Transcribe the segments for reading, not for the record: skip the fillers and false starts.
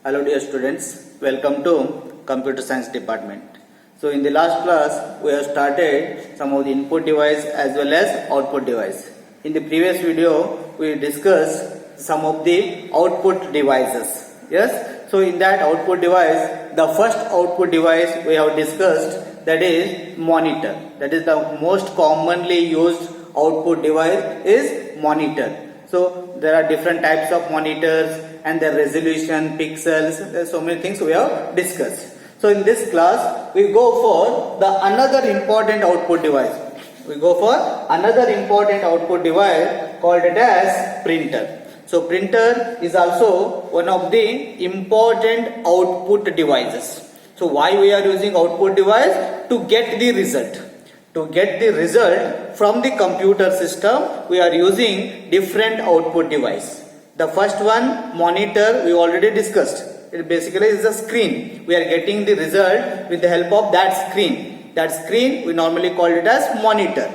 Hello dear students, welcome to Computer Science Department. So in the last class we have started some of the input device as well as output device. In the previous video we discussed some of the output devices. Yes, so in that output device, the first output device we have discussed, that is monitor. That is the most commonly used output device is monitor. So there are different types of monitors and their resolution, pixels, there are so many things we have discussed. So in this class we go for the another important output device. We go for another important output device called it as printer. So printer is also one of the important output devices. So why we are using output device? To get the result. To get the result from the computer system, we are using different output device. The first one, monitor, we already discussed. It basically is a screen. We are getting the result with the help of that screen. That screen we normally call it as monitor.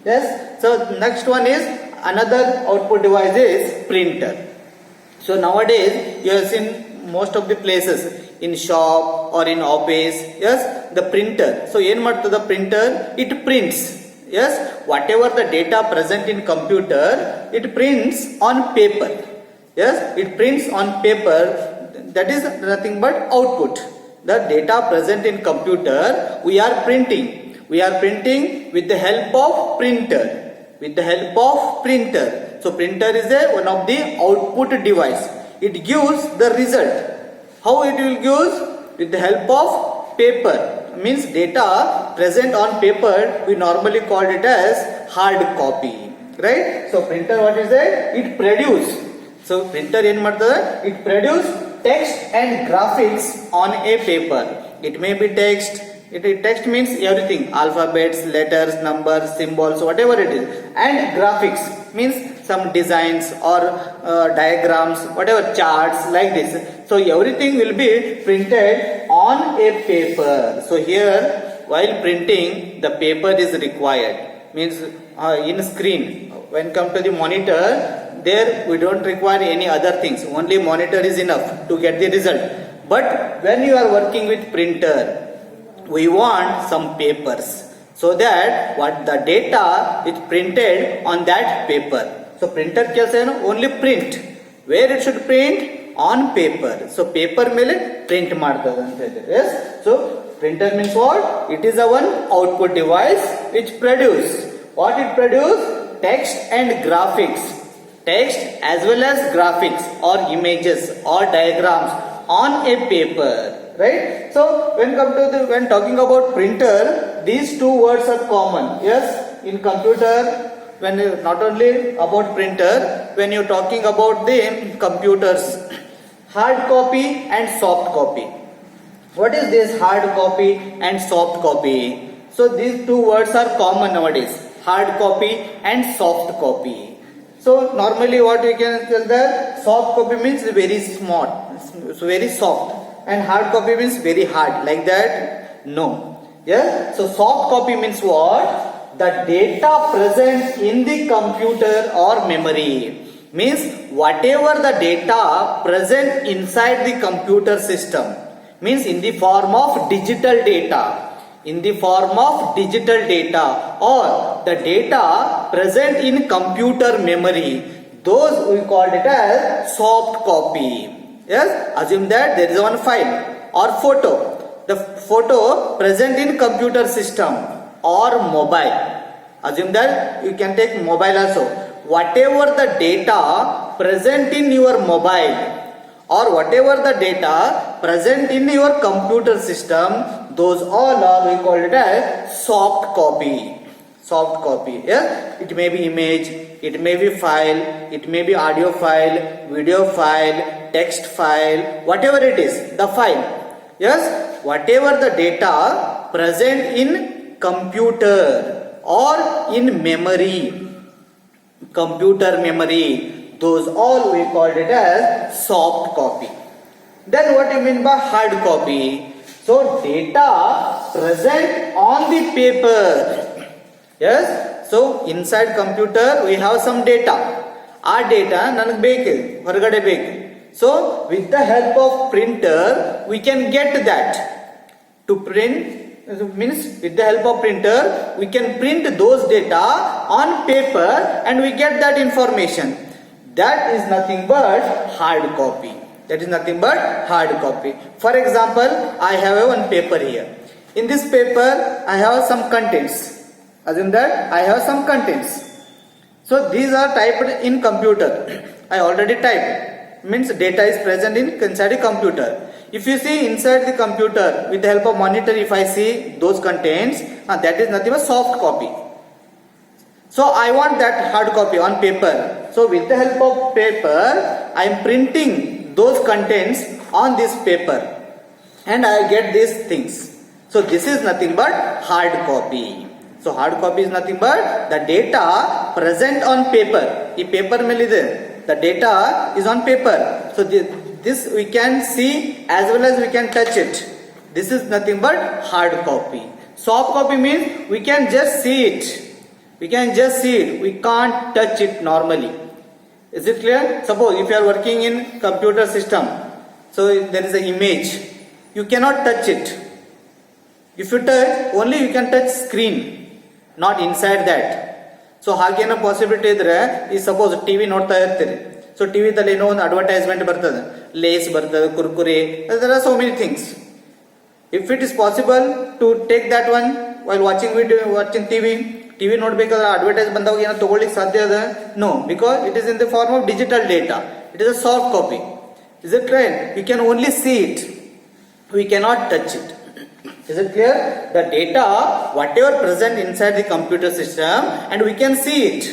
Yes. So next one is another output device is printer. So nowadays you have seen most of the places in shop or in office, yes, the printer. So ಏನು ಮಾಡ್ತದೆ the printer? It prints. Yes, whatever the data present in computer, it prints on paper. Yes, it prints on paper. That is nothing but output. The data present in computer we are printing. We are printing with the help of printer. With the help of printer. So printer is one of the output device. It gives the result. How it will give? With the help of paper. Means data present on paper we normally call it as hard copy. Right? So printer what is that? It produce. So printer ಏನು ಮಾಡ್ತದೆ? It produce text and graphics on a paper. It may be text. Text means everything, alphabets, letters, numbers, symbols, whatever it is, and graphics means some designs or diagrams, whatever, charts like this. So everything will be printed on a paper. So here while printing the paper is required, means in screen. When come to the monitor, there we don't require any other things, only monitor is enough to get the result. But when you are working with printer, we want some papers, so that what the data is printed on that paper. So printer ಕೆಲಸ ಏನು? Only print. Where it should print? On paper. So paper ಮೇಲೆ print ಮಾಡ್ತದೆ ಅಂತ ಹೇಳಿದ್ರೆ. Yes. So printer means what? It is a one output device which produce. What it produce? Text and graphics. Text as well as graphics or images or diagrams on a paper. Right? So when talking about printer, these two words are common. Yes, in computer, when not only about printer, when you're talking about the computers, hard copy and soft copy. What is this hard copy and soft copy? So these two words are common nowadays, hard copy and soft copy. So normally what we can tell that soft copy means very small, so very soft. And hard copy means very hard, like that? No. Yeah. So soft copy means what? The data present in the computer or memory. Means whatever the data present inside the computer system. Means in the form of digital data. In the form of digital data or the data present in computer memory. Those we called it as soft copy. Yes, assume that there is one file or photo. The photo present in computer system or mobile. Assume that you can take mobile also. Whatever the data present in your mobile or whatever the data present in your computer system, those all are we call it as soft copy. Soft copy. Yeah, it may be image, it may be file, it may be audio file, video file, text file, whatever it is, the file. Yes, whatever the data present in computer or in memory, computer memory, those all we called it as soft copy. Then what do you mean by hard copy? So data present on the paper. Yes, so inside computer we have some data. ಆ data ನನಗೆ ಬೇಕು, ಹೊರಗಡೆ ಬೇಕು. So with the help of printer, we can get that. To print means with the help of printer, we can print those data on paper and we get that information. That is nothing but hard copy. That is nothing but hard copy. For example, I have one paper here. In this paper, I have some contents. Assume that I have some contents. So these are typed in computer. I already typed. Means data is present inside the computer. If you see inside the computer with the help of monitor, if I see those contents, that is nothing but soft copy. So I want that hard copy on paper. So with the help of paper, I am printing those contents on this paper and I get these things. So this is nothing but hard copy. So hard copy is nothing but the data present on paper. This paper ಮೇಲೆ ಇದೆ. The data is on paper. So this we can see as well as we can touch it. This is nothing but hard copy. Soft copy means we can just see it. We can just see it. We can't touch it normally. Is it clear? Suppose if you are working in computer system, so there is an image. You cannot touch it. If you touch, only you can touch screen, not inside that. So ಹಾಗೇನೋ possibility ಇದ್ರೆ ಈ suppose TV ನೋಡ್ತಾ ಇರ್ತೀರಿ. So ಟಿವಿದಲ್ಲಿ ಏನೋ ಒಂದು advertisement ಬರ್ತದೆ, lace ಬರ್ತದೆ, Kurkure, there are so many things. If it is possible to take that one while watching TV ನೋಡ್ಬೇಕಾದ್ರೆ ಅಡ್ವರ್ಟೈಸ್ ಬಂದಾಗ ಏನೋ ತಗೊಳ್ಳಿಕ್ಕೆ ಸಾಧ್ಯ ಅದ? No, because it is in the form of digital data. It is a soft copy. Is it right? You can only see it. We cannot touch it. Is it clear? The data, whatever present inside the computer system, and we can see it.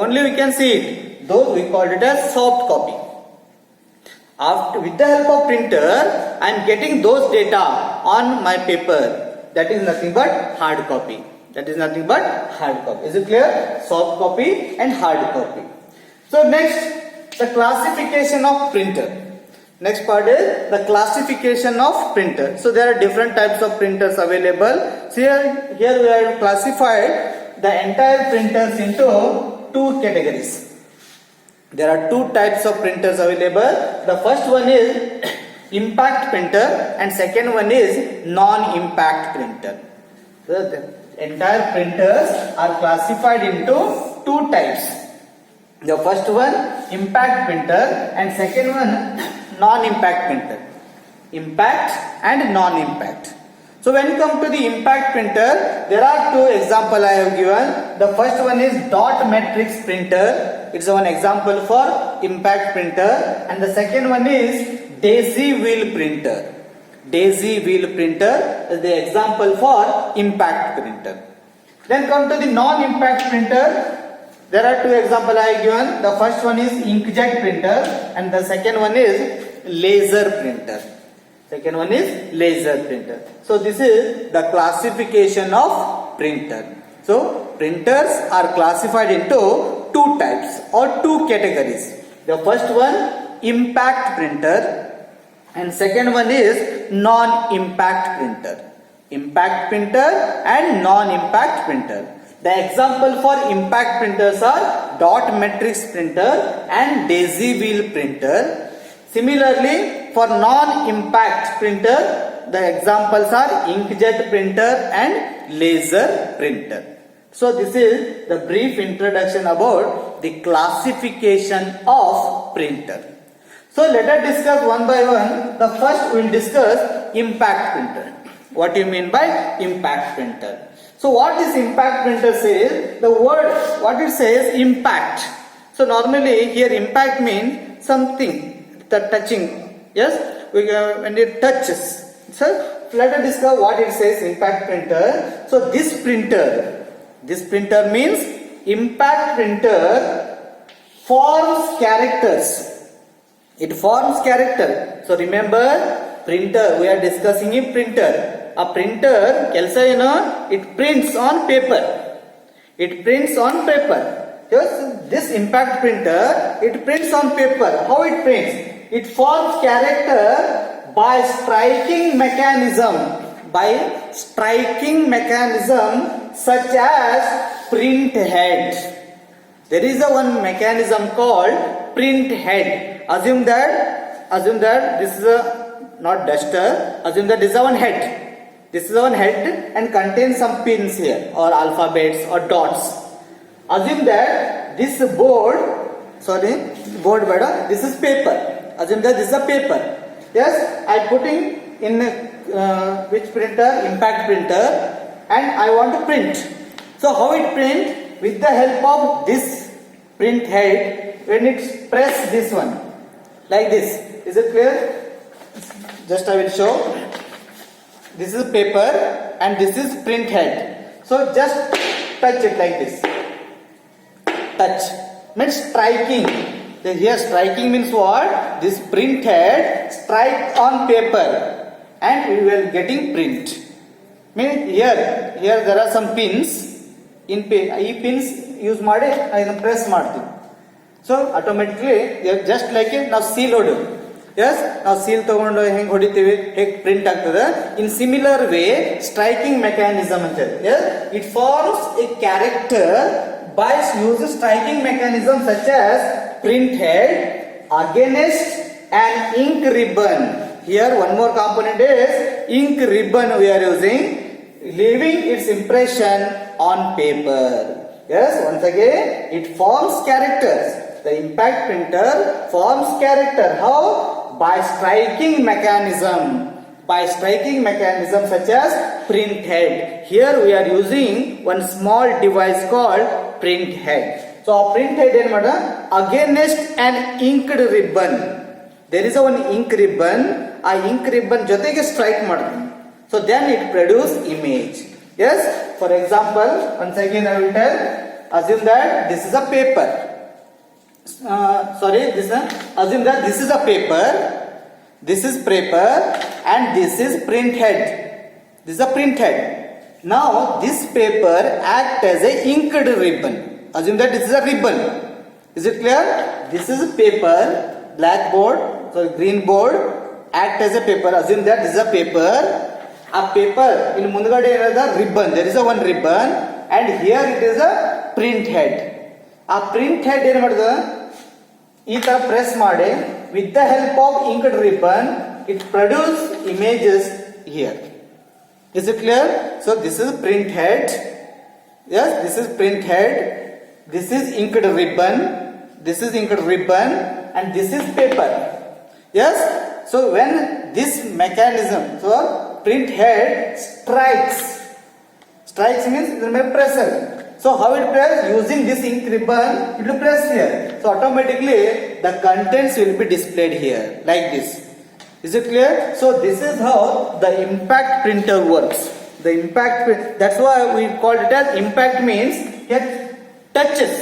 Only we can see it. Those we called it as soft copy. After, with the help of printer, I am getting those data on my paper. That is nothing but hard copy. That is nothing but hard copy. Is it clear? Soft copy and hard copy. So next, the classification of printer. Next part is the classification of printer. So there are different types of printers available. So here we have classified the entire printers into two categories. There are two types of printers available. The first one is impact printer and second one is non-impact printer. So the entire printers are classified into two types. The first one impact printer and second one non-impact printer. Impact and non-impact. So when you come to the impact printer, there are two examples I have given. The first one is dot matrix printer. It's one example for impact printer. And the second one is daisy wheel printer. Daisy wheel printer is the example for impact printer. Then come to the non-impact printer. There are two examples I have given. The first one is inkjet printer and the second one is laser printer. Second one is laser printer. So this is the classification of printer. So printers are classified into two types or two categories. The first one impact printer and second one is non-impact printer. Impact printer and non-impact printer. The example for impact printers are dot matrix printer and daisy wheel printer. Similarly, for non-impact printer, the examples are inkjet printer and laser printer. So this is the brief introduction about the classification of printer. So let us discuss one by one. The first we will discuss impact printer. What do you mean by impact printer? So what this impact printer says, the word what it says impact. So normally here impact means something, the touching. Yes, when it touches. So let us discuss what it says impact printer. So this printer means impact printer forms characters. It forms character. So remember printer, we are discussing a printer. A printer ಕೆಲಸ ಏನು? It prints on paper. It prints on paper. Yes, this impact printer, it prints on paper. How it prints? It forms character by striking mechanism. By striking mechanism such as print head. There is a one mechanism called print head. Assume that assume that this is a not duster, assume that this is one head. This is one head and contains some pins here or alphabets or dots. Assume that this board, this is paper. Assume that this is a paper. Yes, I putting in which printer? Impact printer, and I want to print. So how it print? With the help of this print head, when it press this one, like this. Is it clear? Just I will show. This is paper and this is print head. So just touch it like this. Touch means striking. Here striking means what? This print head strike on paper and we will getting print. Means here there are some pins. In pins use ಮಾಡಿ I press ಮಾಡ್ತೀವಿ. So automatically just like it now seal ಹೊಡೆಯೋದು. Yes, now seal ತಗೊಂಡು ಹೆಂಗ್ ಹೊಡಿತೀವಿ ಹೇಗೆ print ಆಗ್ತದೆ. In similar way striking mechanism ಅಂತ ಇದೆ. Yes, it forms a character by using striking mechanism such as print head against an ink ribbon. Here one more component is ink ribbon we are using, leaving its impression on paper. Yes, once again it forms characters. The impact printer forms character. How? By striking mechanism. By striking mechanism such as print head. Here we are using one small device called print head. So print head ಏನು ಮಾಡ against an inked ribbon. There is one ink ribbon. ಆ ink ribbon ಜೊತೆಗೆ strike ಮಾಡ್ತೀನಿ. So then it produce image. Yes. For example, once again I will tell. Assume that this is a paper. Assume that this is a paper. This is paper and this is print head. This is a print head. Now this paper act as a inked ribbon. Assume that this is a ribbon. Is it clear? This is paper, blackboard, green board act as a paper. Assume that this is a paper. A paper in ಮುಂದಗಡೆ ಏನದ ribbon. There is a one ribbon and here it is a print head. A print head ಏನು ಮಾಡ್ತದ ಈ ತರ press ಮಾಡಿ with the help of inked ribbon it produce images here. Is it clear? So this is print head. Yes, this is print head. This is inked ribbon. This is inked ribbon and this is paper. Yes. So when this mechanism, so print head strikes means it will press. So how it press? Using this ink ribbon, it will press here. So automatically the contents will be displayed here like this. Is it clear? So this is how the impact printer works. The impact, that's why we called it as impact means it touches.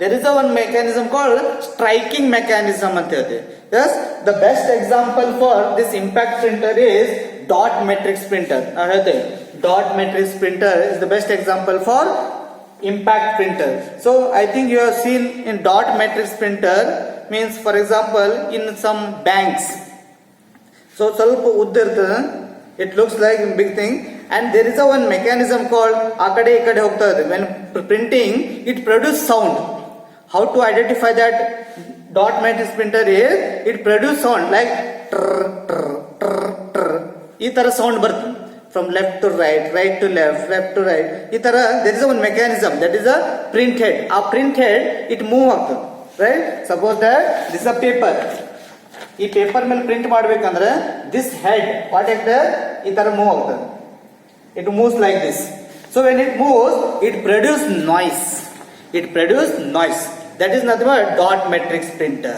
There is a one mechanism called striking mechanism. Yes, the best example for this impact printer is dot matrix printer. Dot matrix printer is the best example for impact printer. So I think you have seen in dot matrix printer means for example in some banks. So ಸ್ವಲ್ಪ ಉದ್ದ ಇರ್ತದೆ. It looks like a big thing and there is a one mechanism called ಆ ಕಡೆ ಈ ಕಡೆ ಹೋಗ್ತಾ ಇದೆ. When printing it produce sound. How to identify that dot matrix printer is it produce sound like trr trr trr trr. ಈ ತರ sound ಬರ್ತದೆ. From left to right, right to left, left to right. ಈ ತರ there is one mechanism that is a print head. ಆ print head it move ಆಗ್ತದೆ. Right? Suppose that this is a paper. ಈ paper ಮೇಲೆ print ಮಾಡಬೇಕಂದ್ರೆ this head what it does ಈ ತರ move ಆಗ್ತದೆ. It moves like this. So when it moves it produce noise. It produce noise. That is nothing but dot matrix printer.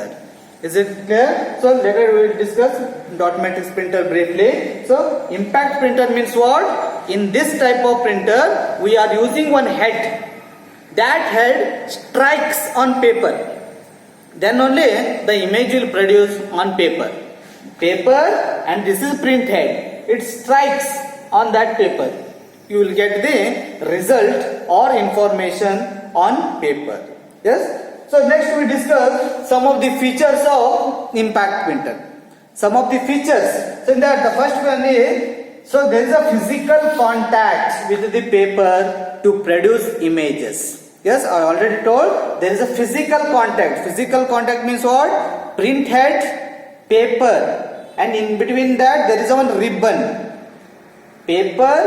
Is it clear? So later we will discuss dot matrix printer briefly. So impact printer means what? In this type of printer we are using one head. That head strikes on paper. Then only the image will produce on paper. Paper and this is print head. It strikes on that paper. You will get the result or information on paper. Yes? So next we discuss some of the features of impact printer. Some of the features. So in that the first one is, so there is a physical contact with the paper to produce images. Yes, I already told there is a physical contact. Physical contact means what? Print head paper, and in between that there is one ribbon. Paper,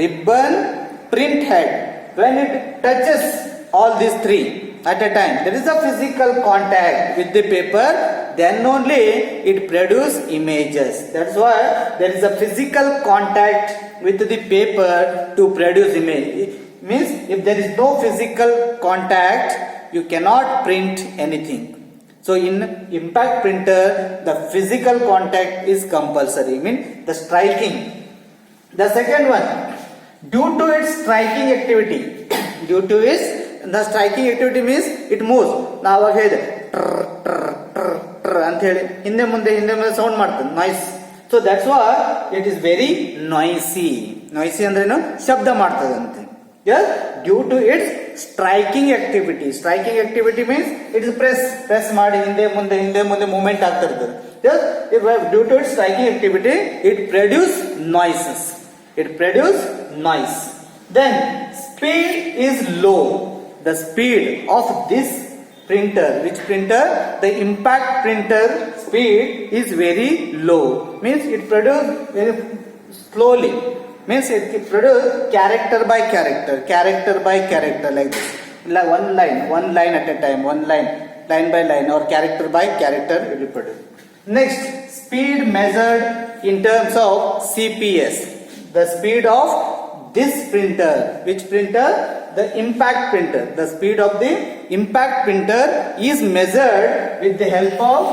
ribbon, print head. When it touches all these three at a time, there is a physical contact with the paper, then only it produce images. That's why there is a physical contact with the paper to produce image. It means if there is no physical contact, you cannot print anything. So in impact printer, the physical contact is compulsory, mean the striking. The second one, due to its striking activity, due to its the striking activity means it moves. ನಾವು ಅವಾಗ ಹೇಳಿದೆ ಅಂತ ಹೇಳಿ ಹಿಂದೆ ಮುಂದೆ sound ಮಾಡ್ತದೆ, noise. So that's why it is very noisy. Noisy ಅಂದ್ರೇನು? ಶಬ್ದ ಮಾಡ್ತದೆ ಅಂತ. Due to its striking activity. Striking activity means it is press ಮಾಡಿ ಹಿಂದೆ ಮುಂದೆ ಮೂವ್ಮೆಂಟ್ ಆಗ್ತಾ ಇರ್ತದೆ. Due to its striking activity it produce noises. It produce noise. Then speed is low. The speed of this printer, which printer? The impact printer speed is very low. Means it produce very slowly. Means it produce character by character like this. Like one line at a time, line by line, or character by character it will produce. Next, speed measured in terms of CPS. The speed of this printer, which printer? The impact printer. The speed of the impact printer is measured with the help of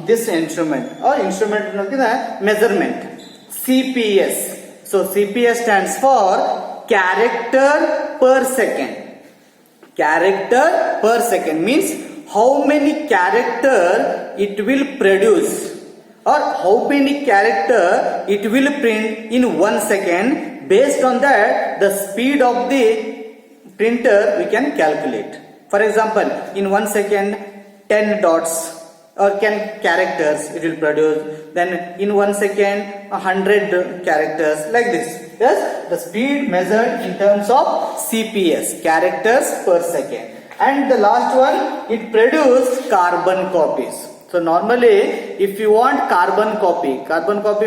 this instrument, or instrument measurement, CPS. So CPS stands for character per second. Character per second means how many character it will produce, or how many character it will print in 1 second. Based on that, the speed of the printer we can calculate. For example, in 1 second 10 dots or 10 characters it will produce. Then in 1 second 100 characters, like this. Yes, the speed measured in terms of CPS, characters per second. And the last one, it produces carbon copies. So normally, if you want carbon copy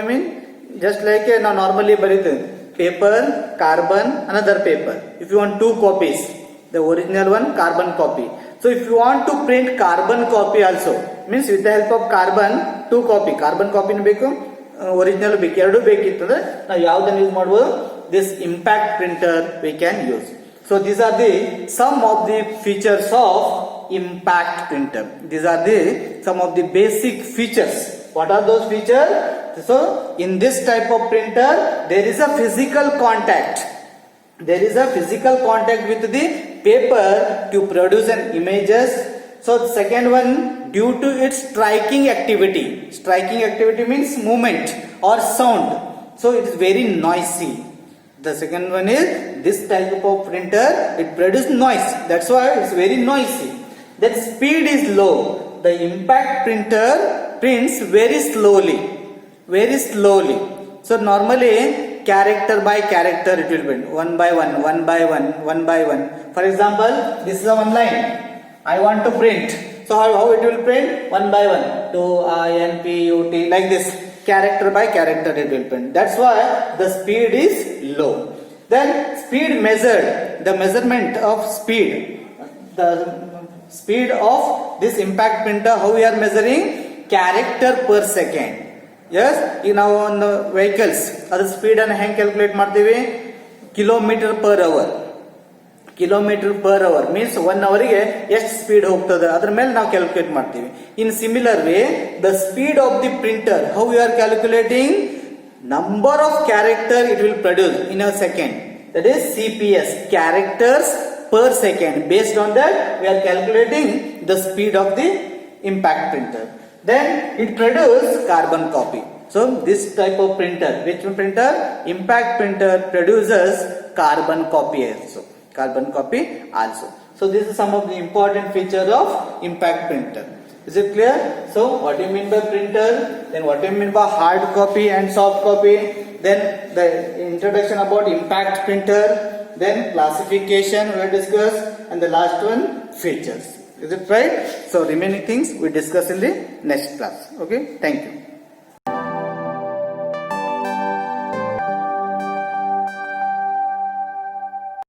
means just like now normally ಬರೀತೀವಿ paper, carbon, another paper. If you want 2 copies, the original one, carbon copy. So if you want to print carbon copy also, means with the help of carbon 2 copy, carbon copy ಬೇಕು, original ಬೇಕು, ಎರಡು ಬೇಕಿತ್ತಂದ್ರೆ ನಾವು ಯಾವುದನ್ನು use ಮಾಡಬಹುದು? This impact printer we can use. So these are the some of the features of impact printer. These are the some of the basic features. What are those features? So in this type of printer there is a physical contact. There is a physical contact with the paper to produce an images. So the second one, due to its striking activity. Striking activity means movement or sound. So it is very noisy. The second one is this type of printer, it produces noise. That's why it's very noisy. That speed is low. The impact printer prints very slowly. So normally character by character it will print, one by one. For example, this is a one line. I want to print. So how it will print? One by one. To INPUT, like this. Character by character it will print. That's why the speed is low. Then speed measured. The measurement of speed. The speed of this impact printer, how we are measuring? Character per second. Yes, ಈಗ ನಾವು ಒಂದು vehicles ಅದ್ರ speed ಅನ್ನು ಹೆಂಗೆ calculate ಮಾಡ್ತೀವಿ? Kilometre per hour means 1 ಅವರಿಗೆ ಎಷ್ಟು speed ಹೋಗ್ತದೆ ಅದ್ರ ಮೇಲೆ ನಾವು ಕ್ಯಾಲ್ಕುಲೇಟ್ ಮಾಡ್ತೀವಿ. In similar way the speed of the printer, how you are calculating? Number of character it will produce in a second. That is CPS, characters per second. Based on that we are calculating the speed of the impact printer. Then it produces carbon copy. So this type of printer, which printer? Impact printer produces carbon copy also. So this is some of the important features of impact printer. Is it clear? So what do you mean by printer? Then what do you mean by hard copy and soft copy? Then the introduction about impact printer. Then classification we will discuss, and the last one, features. Is it right? So remaining things we discuss in the next class. Okay, thank you.